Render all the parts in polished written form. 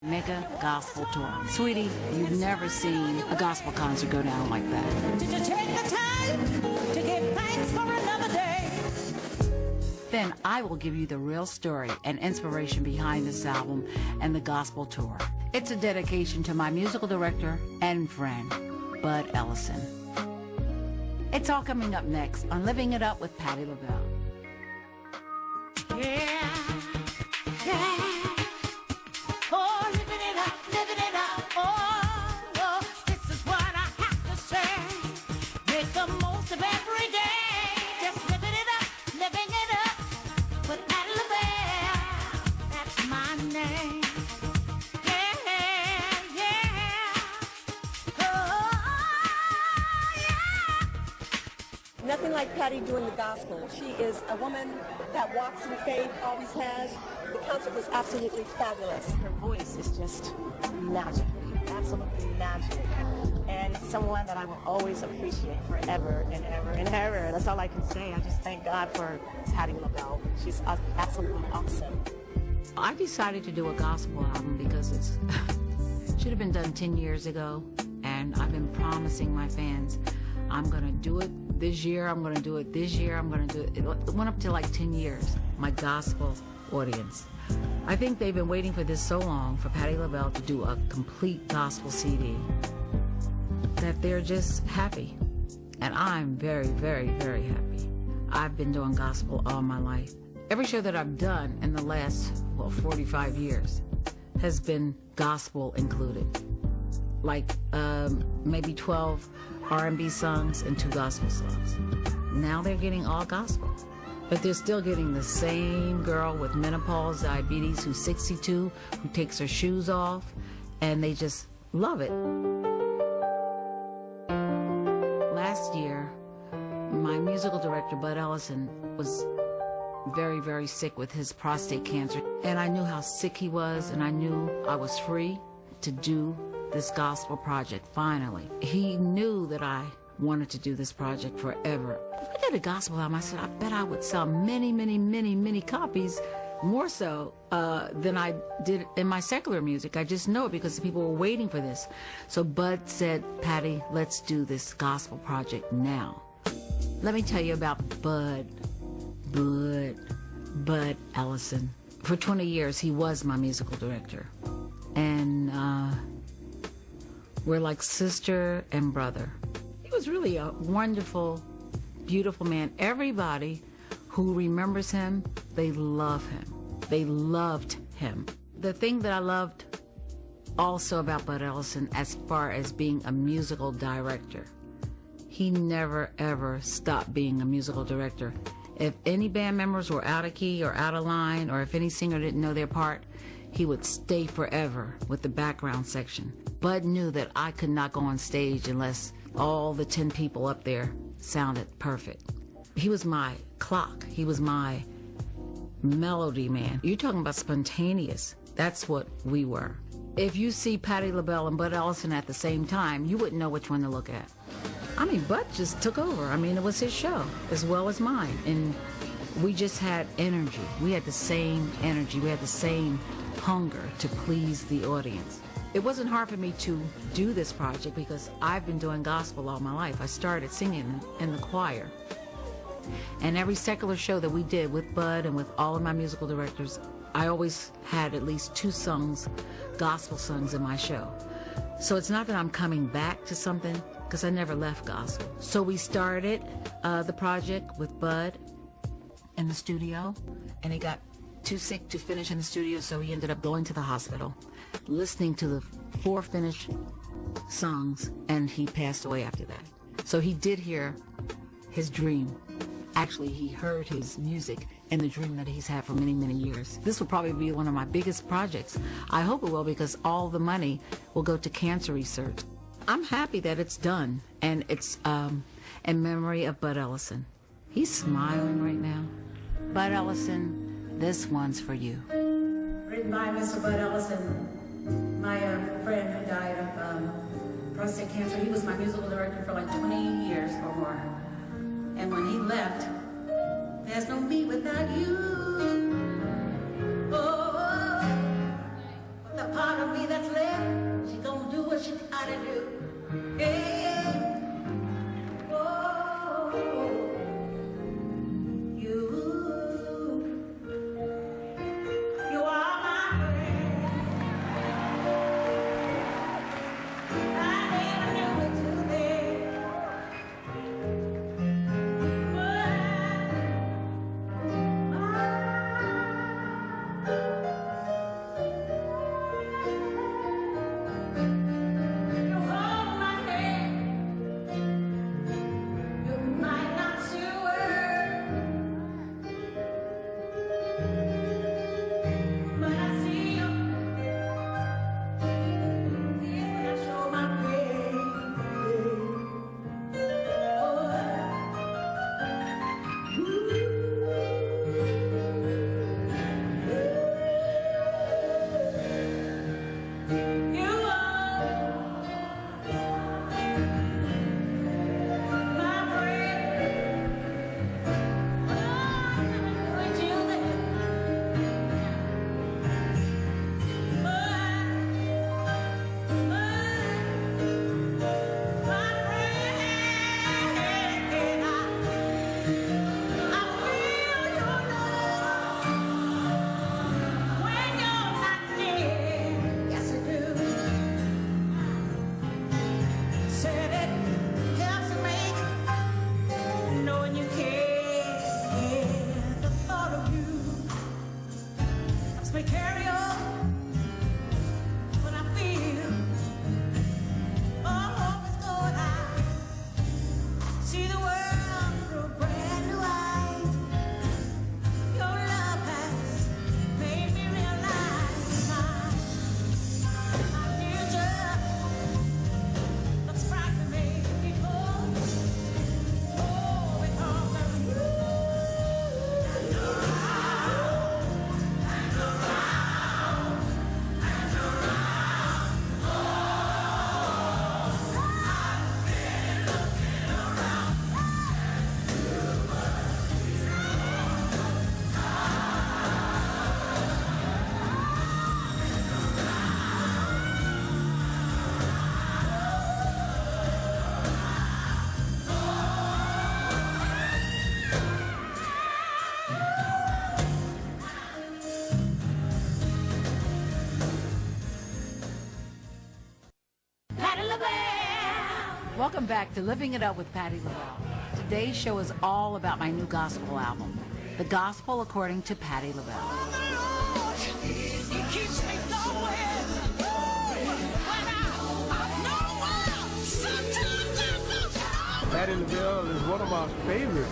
Mega gospel tour. Sweetie, you've never seen a gospel concert go down like that. Did you take the time to give thanks for another day? Then I will give you the real story and inspiration behind this album and the gospel tour. It's a dedication to my musical director and friend, Budd Ellison. It's all coming up next on Living It Up with Patti Labelle. Yeah, yeah. Oh, living it up, oh, this is what I have to say. Make the most of every day. Just living it up with Patti Labelle. That's my name. Yeah, yeah. Oh, yeah. Nothing like Patti doing the gospel. She is a woman that walks in faith, always has. The concert was absolutely fabulous. Her voice is just magical, absolutely magic, and someone that I will always appreciate forever and ever and ever. That's all I can say. I just thank God for Patti Labelle. She's absolutely awesome. I decided to do a gospel album because it should have been done 10 years ago, and I've been promising my fans I'm going to do it this year, I'm going to do it this year, I'm going to do it. It went up to like 10 years, my gospel audience. I think they've been waiting for this so long for Patti Labelle to do a complete gospel CD that they're just happy. And I'm very, very, very happy. I've been doing gospel all my life. Every show that I've done in the last, 45 years has been gospel included. Like maybe 12 R&B songs and 2 gospel songs. Now they're getting all gospel. But they're still getting the same girl with menopause, diabetes, who's 62, who takes her shoes off, and they just love it. Last year, my musical director, Budd Ellison, was very, very sick with his prostate cancer. And I knew how sick he was, and I knew I was free to do this gospel project, finally. He knew that I wanted to do this project forever. If I did a gospel album, I said, I bet I would sell many, many, many, many copies, more so than I did in my secular music. I just know it because people were waiting for this. So Budd said, Patti, let's do this gospel project now. Let me tell you about Budd Ellison. For 20 years, he was my musical director. And we're like sister and brother. He was really a wonderful, beautiful man. Everybody who remembers him, they love him. They loved him. The thing that I loved also about Budd Ellison, as far as being a musical director, he never, ever stopped being a musical director. If any band members were out of key or out of line, or if any singer didn't know their part, he would stay forever with the background section. Budd knew that I could not go on stage unless all the 10 people up there sounded perfect. He was my clock. He was my melody man. You're talking about spontaneous. That's what we were. If you see Patti Labelle and Budd Ellison at the same time, you wouldn't know which one to look at. I mean, Budd just took over. I mean, it was his show as well as mine. And we just had energy. We had the same energy. We had the same hunger to please the audience. It wasn't hard for me to do this project because I've been doing gospel all my life. I started singing in the choir. And every secular show that we did with Budd and with all of my musical directors, I always had at least 2 songs, gospel songs in my show. So it's not that I'm coming back to something, because I never left gospel. So we started the project with Budd in the studio, and he got too sick to finish in the studio, so he ended up going to the hospital, listening to the 4 finished songs, and he passed away after that. So he did hear his dream. Actually, he heard his music in the dream that he's had for many, many years. This will probably be one of my biggest projects. I hope it will, because all the money will go to cancer research. I'm happy that it's done, and it's in memory of Budd Ellison. He's smiling right now. Budd Ellison, this one's for you. Written by Mr. Budd Ellison, my friend who died of prostate cancer. He was my musical director for like 20 years or more. And when he left, there's no me without you. Oh, the part of me me that's left, she gonna do what she gotta do. Yeah. Oh, you are my friend. I never knew it till then. You hold my hand. You might not see a word, but I see you. Yes, when I show my You are my friend. I never knew it till then. My friend, I feel your love when you're not near. Yes, I do. Said it helps me knowing you care. The thought of you helps me carry on when I feel all hope is gone. I see the world through brand new eyes. Your love has made me realize my future looks bright for me because of you. And Patti Labelle. Welcome back to Living It Up with Patti Labelle. Today's show is all about my new gospel album, The Gospel According to Patti Labelle. He keeps me going. When I'm nowhere, sometimes I know. Patti Labelle is one of my favorite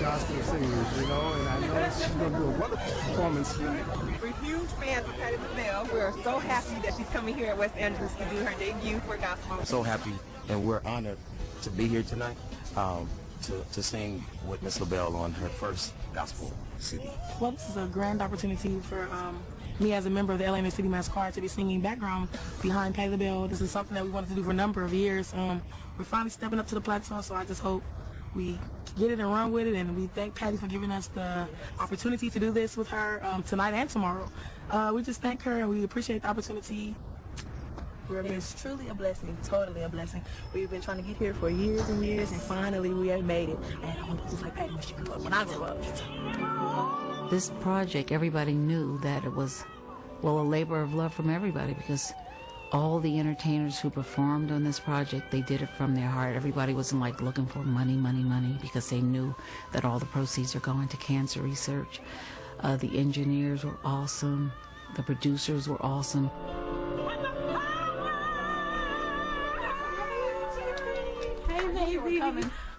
gospel singers, you know, and I know she's going to do a wonderful performance tonight. We're huge fans of Patti Labelle. We're so happy that she's coming here at West Andrews to do her debut for gospel. So happy, and we're honored to be here tonight to sing with Miss Labelle on her first gospel CD. Well, this is a grand opportunity for me as a member of the Atlanta City Mass Choir to be singing background behind Patti Labelle. This is something that we wanted to do for a number of years. We're finally stepping up to the platform, so I just hope we get it and run with it, and we thank Patti for giving us the opportunity to do this with her tonight and tomorrow. We just thank her, and we appreciate the opportunity. It's truly a blessing, totally a blessing. We've been trying to get here for years and years, and finally we have made it. And I want to just like Patti when she grew up, when I grew up. This project, everybody knew that it was, well, a labor of love from everybody, because all the entertainers who performed on this project, they did it from their heart. Everybody wasn't like looking for money, because they knew that all the proceeds are going to cancer research. The engineers were awesome. The producers were awesome.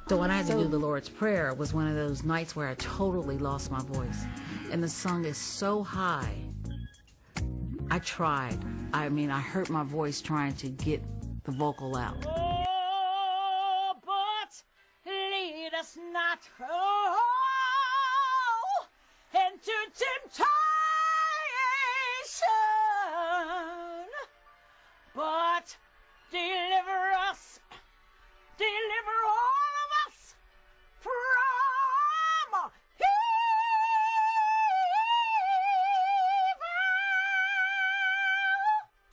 So when I had to do the Lord's Prayer, it was one of those nights where I totally lost my voice. And the song is so high. I tried. I mean, I hurt my voice trying to get the vocal out.